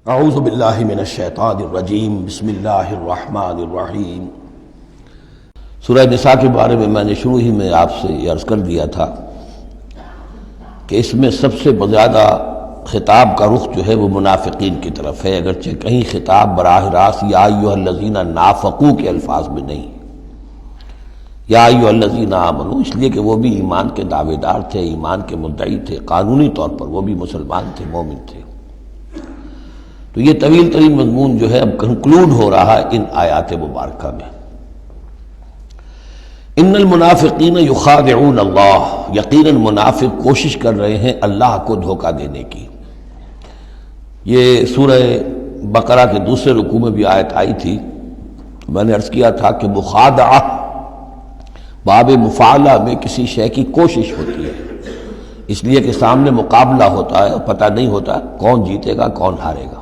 اعوذ باللہ من الشیطان الرجیم بسم اللہ الرحمن الرحیم۔ سورہ نساء کے بارے میں نے شروع ہی میں آپ سے یہ عرض کر دیا تھا کہ اس میں سب سے زیادہ خطاب کا رخ جو ہے وہ منافقین کی طرف ہے، اگرچہ کہیں خطاب براہ راست یا ایھا الذین نافقوا کے الفاظ میں نہیں، یا ایھا الذین آمنوا، اس لیے کہ وہ بھی ایمان کے دعوے دار تھے، ایمان کے مدعی تھے، قانونی طور پر وہ بھی مسلمان تھے، مومن تھے۔ تو یہ طویل ترین مضمون جو ہے اب کنکلوڈ ہو رہا ہے ان آیات مبارکہ میں۔ ان المنافقین یخادعون اللہ، یقیناً منافق کوشش کر رہے ہیں اللہ کو دھوکہ دینے کی۔ یہ سورہ بقرہ کے دوسرے رکوع میں بھی آیت آئی تھی، میں نے عرض کیا تھا کہ مخادعہ باب مفاعلہ میں کسی شے کی کوشش ہوتی ہے، اس لیے کہ سامنے مقابلہ ہوتا ہے اور پتہ نہیں ہوتا کون جیتے گا کون ہارے گا،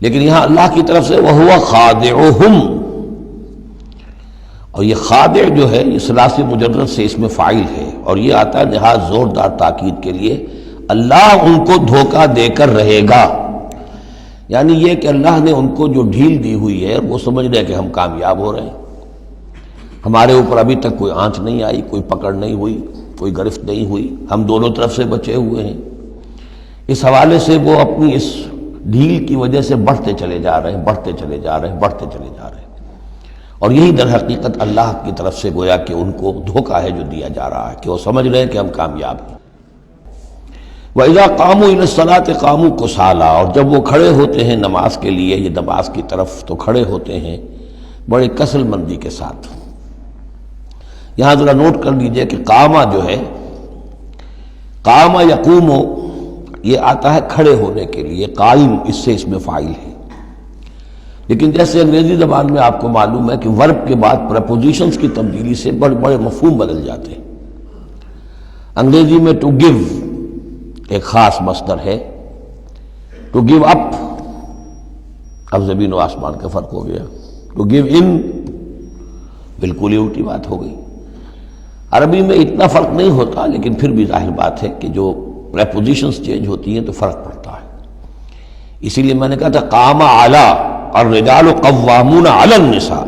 لیکن یہاں اللہ کی طرف سے وَهُوَ خَادِعُهُمْ، اور یہ خادع جو ہے یہ ثلاثی مجرد سے اس میں فاعل ہے، اور یہ آتا ہے نہایت زوردار تاکید کے لیے، اللہ ان کو دھوکہ دے کر رہے گا، یعنی یہ کہ اللہ نے ان کو جو ڈھیل دی ہوئی ہے وہ سمجھ رہے کہ ہم کامیاب ہو رہے ہیں، ہمارے اوپر ابھی تک کوئی آنچ نہیں آئی، کوئی پکڑ نہیں ہوئی، کوئی گرفت نہیں ہوئی، ہم دونوں طرف سے بچے ہوئے ہیں۔ اس حوالے سے وہ اپنی اس ڈھیل کی وجہ سے بڑھتے چلے جا رہے ہیں، بڑھتے چلے جا رہے ہیں، بڑھتے چلے جا رہے ہیں، اور یہی در حقیقت اللہ کی طرف سے گویا کہ ان کو دھوکہ ہے جو دیا جا رہا ہے کہ وہ سمجھ رہے ہیں کہ ہم کامیاب ہیں۔ وَإِذَا قَامُوا إِلَى الصَّلَاةِ قَامُوا كُسَالَىٰ، اور جب وہ کھڑے ہوتے ہیں نماز کے لیے، یہ نماز کی طرف، تو کھڑے ہوتے ہیں بڑے کسل مندی کے ساتھ۔ یہاں ذرا نوٹ کر لیجئے کہ قامہ جو ہے، قامہ یقوم، یہ آتا ہے کھڑے ہونے کے لیے، قائم اس سے اس میں فاعل ہے، لیکن جیسے انگریزی زبان میں آپ کو معلوم ہے کہ ورب کے بعد پریپوزیشنز کی تبدیلی سے بڑے بڑے مفہوم بدل جاتے ہیں۔ انگریزی میں ٹو گیو ایک خاص مصدر ہے، ٹو گیو اپ، اب زمین و آسمان کا فرق ہو گیا، ٹو گیو ان بالکل ہی الٹی بات ہو گئی۔ عربی میں اتنا فرق نہیں ہوتا، لیکن پھر بھی ظاہر بات ہے کہ جو پریپوزیشنز چینج ہوتی ہیں تو فرق پڑتا ہے، اسی لیے میں نے کہا تھا قام اعلی الرجال قوامون علی النساء،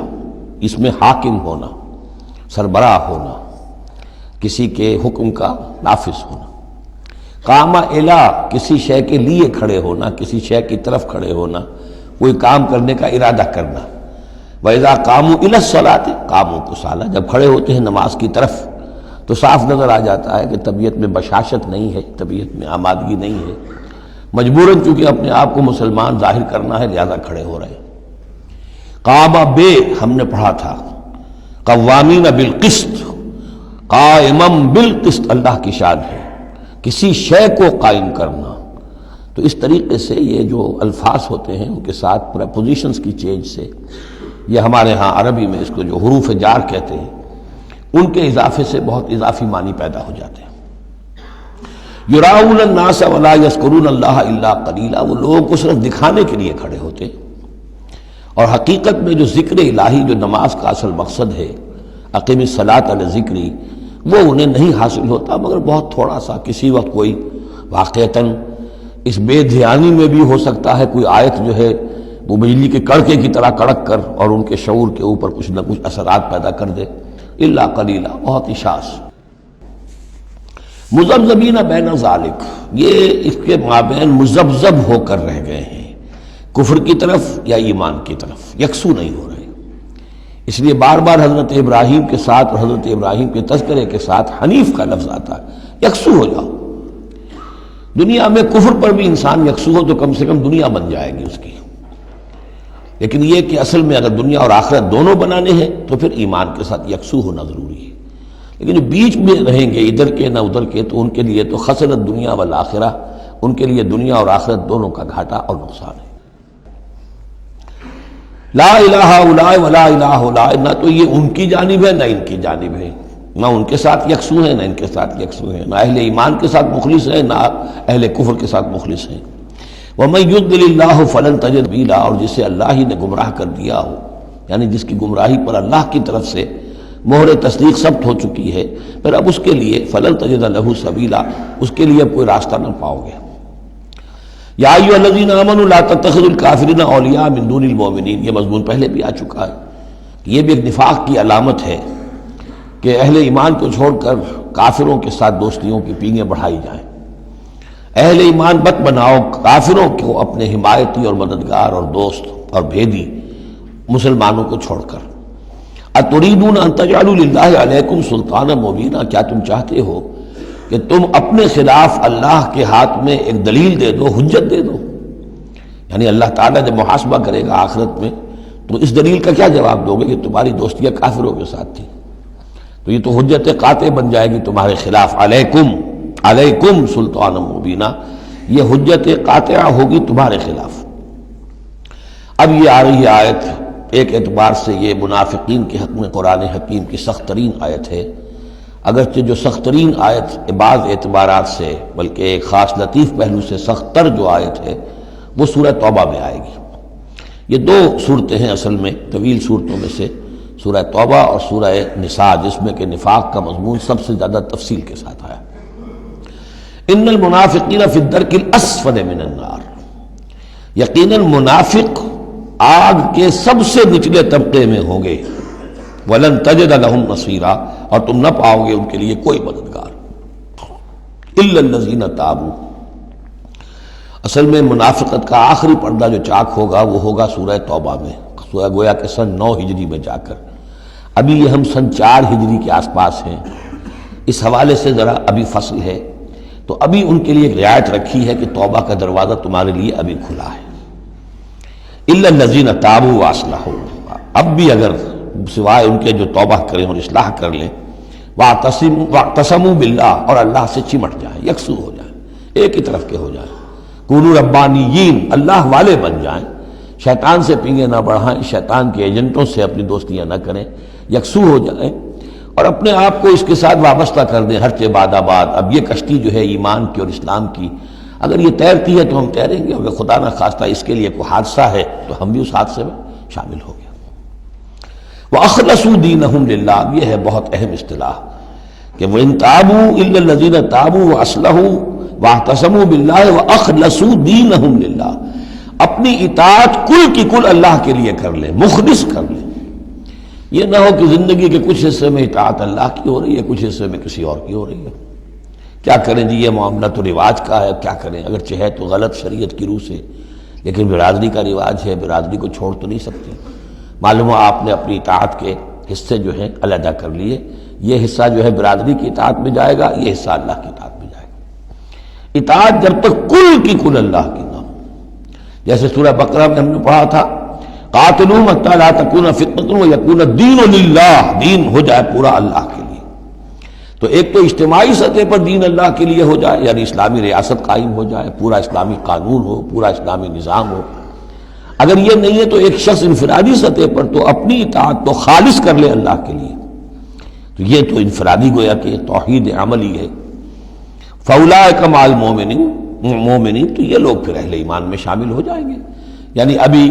اس میں حاکم ہونا، سربراہ ہونا، کسی کے حکم کا نافذ ہونا۔ قام الی کسی شے کے لیے کھڑے ہونا، کسی شے کی طرف کھڑے ہونا، کوئی کام کرنے کا ارادہ کرنا۔ وَإِذَا قَامُوا إِلَى الصَّلَاةِ قَامُوا كُسَالَىٰ، جب کھڑے ہوتے ہیں نماز کی طرف تو صاف نظر آ جاتا ہے کہ طبیعت میں بشاشت نہیں ہے، طبیعت میں آمادگی نہیں ہے، مجبوراً چونکہ اپنے آپ کو مسلمان ظاہر کرنا ہے لہذا کھڑے ہو رہے ہیں۔ قام بے ہم نے پڑھا تھا، قوامین بالقسط، قائمم بالقسط اللہ کی شان ہے، کسی شے کو قائم کرنا۔ تو اس طریقے سے یہ جو الفاظ ہوتے ہیں ان کے ساتھ پریپوزیشنز کی چینج سے، یہ ہمارے ہاں عربی میں اس کو جو حروف جار کہتے ہیں، ان کے اضافے سے بہت اضافی معنی پیدا ہو جاتے ہیں۔ یراؤن الناس ولا یذکرون اللہ الا قلیلا، وہ لوگوں کو صرف دکھانے کے لیے کھڑے ہوتے ہیں، اور حقیقت میں جو ذکر الہی جو نماز کا اصل مقصد ہے، اقیم الصلاۃ علی ذکری، وہ انہیں نہیں حاصل ہوتا مگر بہت تھوڑا سا، کسی وقت کوئی واقعتاً اس بے دھیانی میں بھی ہو سکتا ہے کوئی آیت جو ہے وہ بجلی کے کڑکے کی طرح کڑک کر اور ان کے شعور کے اوپر کچھ نہ کچھ اثرات پیدا کر دے، الا قلیلا، بہت ہی شاذ۔ مذبذبین بین ذالک، یہ اس کے مابین مذبذب ہو کر رہ گئے ہیں، کفر کی طرف یا ایمان کی طرف، یکسو نہیں ہو رہے، اس لیے بار بار حضرت ابراہیم کے ساتھ اور حضرت ابراہیم کے تذکرے کے ساتھ حنیف کا لفظ آتا ہے، یکسو ہو جاؤ۔ دنیا میں کفر پر بھی انسان یکسو ہو تو کم سے کم دنیا بن جائے گی اس کی، لیکن یہ کہ اصل میں اگر دنیا اور آخرت دونوں بنانے ہیں تو پھر ایمان کے ساتھ یکسو ہونا ضروری ہے، لیکن جو بیچ میں رہیں گے ادھر کے نہ ادھر کے، تو ان کے لیے تو خسرت دنیا والآخرہ، ان کے لیے دنیا اور آخرت دونوں کا گھاٹا اور نقصان ہے۔ لا الہ الا ولا الہ الا، نہ تو یہ ان کی جانب ہے نہ ان کی جانب ہے، نہ ان کے ساتھ یکسو ہیں نہ ان کے ساتھ یکسو ہیں، نہ اہل ایمان کے ساتھ مخلص ہیں نہ اہل کفر کے ساتھ مخلص ہیں۔ وَمَن يُضْلِلِ اللَّهُ فَلَن تَجِدَ سَبِيلًا، اور جسے اللہ ہی نے گمراہ کر دیا ہو، یعنی جس کی گمراہی پر اللہ کی طرف سے مہر تصدیق ثبت ہو چکی ہے، پھر اب اس کے لیے فَلَن تَجِدَ لَهُ سَبِيلًا، اس کے لیے اب کوئی راستہ نہ پاؤ گے۔ یا ایھا الذین آمنوا لا تتخذوا الکافرین اولیاء من دون المؤمنین، یہ مضمون پہلے بھی آ چکا ہے کہ یہ بھی ایک نفاق کی علامت ہے کہ اہل ایمان کو چھوڑ کر کافروں کے ساتھ دوستیوں کی پینگیں بڑھائی جائیں۔ اہل ایمان مت بناؤ کافروں کو اپنے حمایتی اور مددگار اور دوست اور بھیدی مسلمانوں کو چھوڑ کر۔ اتریدون ان تجعلوا للہ علیکم سلطانا مبینا، کیا تم چاہتے ہو کہ تم اپنے خلاف اللہ کے ہاتھ میں ایک دلیل دے دو، حجت دے دو؟ یعنی اللہ تعالیٰ جب محاسبہ کرے گا آخرت میں تو اس دلیل کا کیا جواب دو گے کہ تمہاری دوستیاں کافروں کے ساتھ تھی؟ تو یہ تو حجت قاطع بن جائے گی تمہارے خلاف، علیکم سلطانا مبینا، یہ حجت قاطعہ ہوگی تمہارے خلاف۔ اب یہ آ رہی آیت ایک اعتبار سے یہ منافقین کے حق میں قرآن حکیم کی سخت ترین آیت ہے، اگرچہ جو سخت ترین آیت بعض اعتبارات سے بلکہ ایک خاص لطیف پہلو سے سخت تر جو آیت ہے وہ سورہ توبہ میں آئے گی۔ یہ دو صورتیں ہیں اصل میں طویل صورتوں میں سے، سورہ توبہ اور سورہ نساء، جس میں کہ نفاق کا مضمون سب سے زیادہ تفصیل کے ساتھ آیا۔ ان المنافقین فی الدرک الاسفل من النار، یقیناً منافق آگ کے سب سے نچلے طبقے میں ہوں گے۔ وَلَن تَجِدَ لَهُمْ نَصِيرًا، اور تم نہ پاؤ گے ان کے لیے کوئی مددگار۔ إِلَّا الَّذِينَ تَابُوا، اصل میں منافقت کا آخری پردہ جو چاک ہوگا وہ ہوگا سورہ توبہ میں، سورہ گویا کہ سن 9 ہجری میں جا کر۔ ابھی یہ ہم سن 4 ہجری کے آس پاس ہیں، اس حوالے سے ذرا ابھی فصل ہے، تو ابھی ان کے لیے ایک رعایت رکھی ہے کہ توبہ کا دروازہ تمہارے لیے ابھی کھلا ہے۔ إِلَّا الَّذِينَ تَابُوا وَأَصْلَحُوا، اب بھی اگر سوائے ان کے جو توبہ کریں اور اصلاح کر لیں، وَاعْتَصَمُوا بِاللَّهِ، اور اللہ سے چمٹ جائیں، یکسو ہو جائیں، ایک ہی طرف کے ہو جائیں، کونوا ربانیین، اللہ والے بن جائیں، شیطان سے پینگیں نہ بڑھائیں، شیطان کے ایجنٹوں سے اپنی دوستیاں نہ کریں، یکسو ہو جائیں اور اپنے آپ کو اس کے ساتھ وابستہ کر دیں ہر چہ باد آباد۔ اب یہ کشتی جو ہے ایمان کی اور اسلام کی، اگر یہ تیرتی ہے تو ہم تیریں گے، اگر خدا نہ خواستہ اس کے لیے کوئی حادثہ ہے تو ہم بھی اس حادثے میں شامل ہو گئے۔ وَأَخْلَصُوا دِينَهُمْ لِلَّهِ، یہ ہے بہت اہم اصطلاح کہ وَإِن تَابُوا إِلَّا الَّذِينَ تَابُوا وَأَصْلَحُوا وَاعْتَصَمُوا بِاللَّهِ وَأَخْلَصُوا دِينَهُمْ لِلَّهِ، اپنی اطاعت کل کی کل اللہ کے لیے کر لیں، مخلص کر لیں۔ یہ نہ ہو کہ زندگی کے کچھ حصے میں اطاعت اللہ کی ہو رہی ہے، کچھ حصے میں کسی اور کی ہو رہی ہے، کیا کریں جی، یہ معاملہ تو رواج کا ہے، کیا کریں، اگرچہ ہے تو غلط شریعت کی روح سے، لیکن برادری کا رواج ہے، برادری کو چھوڑ تو نہیں سکتے۔ معلوم ہو آپ نے اپنی اطاعت کے حصے جو ہیں علیحدہ کر لیے، یہ حصہ جو ہے برادری کی اطاعت میں جائے گا، یہ حصہ اللہ کی اطاعت میں جائے گا۔ اطاعت جب تک کل کی کل اللہ کی نہ ہو، جیسے سورہ بقرہ میں ہم نے پڑھا تھا قاتلوہم حتی لا تکون فتنۃ ویکون الدین للہ، دین ہو جائے پورا اللہ کے لیے۔ تو ایک تو اجتماعی سطح پر دین اللہ کے لیے ہو جائے، یعنی اسلامی ریاست قائم ہو جائے، پورا اسلامی قانون ہو، پورا اسلامی نظام ہو۔ اگر یہ نہیں ہے تو ایک شخص انفرادی سطح پر تو اپنی اطاعت تو خالص کر لے اللہ کے لیے، تو یہ تو انفرادی گویا کہ توحید عملی ہے۔ فَأُولَٰئِکَ مَعَ الْمُؤْمِنِينَ، تو یہ لوگ پھر اہل ایمان میں شامل ہو جائیں گے۔ یعنی ابھی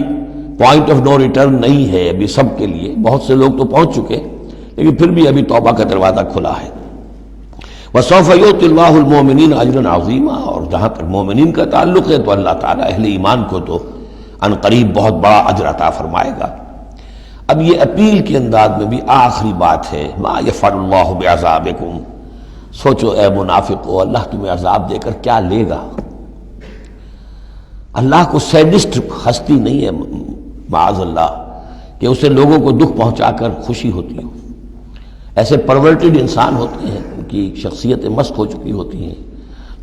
پوائنٹ آف نو ریٹرن نہیں ہے ابھی سب کے لیے، بہت سے لوگ تو پہنچ چکے، لیکن پھر بھی ابھی توبہ کا دروازہ کھلا ہے۔ وَسَوْفَ يُؤْتِ اللَّهُ الْمُؤْمِنِينَ أَجْرًا عَظِيمًا، اور جہاں تک مومنین کا تعلق ہے تو اللہ تعالیٰ اہل ایمان کو تو ان قریب بہت بڑا اجر عطا فرمائے گا۔ اب یہ اپیل کے انداز میں بھی آخری بات ہے، مَا يَفْعَلُ اللَّهُ بِعَذَابِكُمْ، سوچو اے منافقو اللہ تمہیں عذاب دے کر کیا لے گا۔ اللہ کو سیڈسٹ ہستی نہیں ہے معاذ اللہ کہ اسے لوگوں کو دکھ پہنچا کر خوشی ہوتی ہو۔ ایسے پرورٹڈ انسان ہوتے ہیں، ان کی شخصیتیں مست ہو چکی ہوتی ہیں،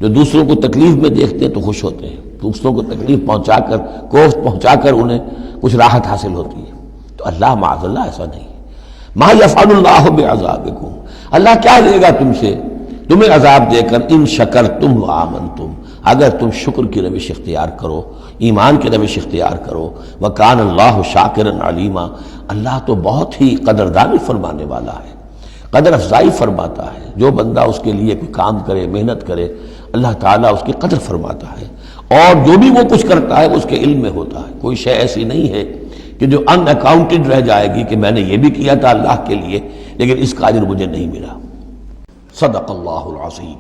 جو دوسروں کو تکلیف میں دیکھتے ہیں تو خوش ہوتے ہیں، دوسروں کو تکلیف پہنچا کر، کوفت پہنچا کر انہیں کچھ راحت حاصل ہوتی ہے۔ تو اللہ معاذ اللہ ایسا نہیں ہے۔ ما یفعل اللہ بعذابکم، اللہ کیا لے گا تم سے، تمہیں عذاب دے کر، ان شکرتم وآمنتم، اگر تم شکر کی روش اختیار کرو، ایمان کی روش اختیار کرو۔ وکان اللہ شاکرا علیما، اللہ تو بہت ہی قدردانی فرمانے والا ہے، قدر افزائی فرماتا ہے۔ جو بندہ اس کے لیے کوئی کام کرے، محنت کرے، اللہ تعالیٰ اس کی قدر فرماتا ہے، اور جو بھی وہ کچھ کرتا ہے اس کے علم میں ہوتا ہے۔ کوئی شے ایسی نہیں ہے کہ جو ان اکاؤنٹڈ رہ جائے گی کہ میں نے یہ بھی کیا تھا اللہ کے لیے لیکن اس کا اجر مجھے نہیں ملا۔ صدق اللہ العظیم۔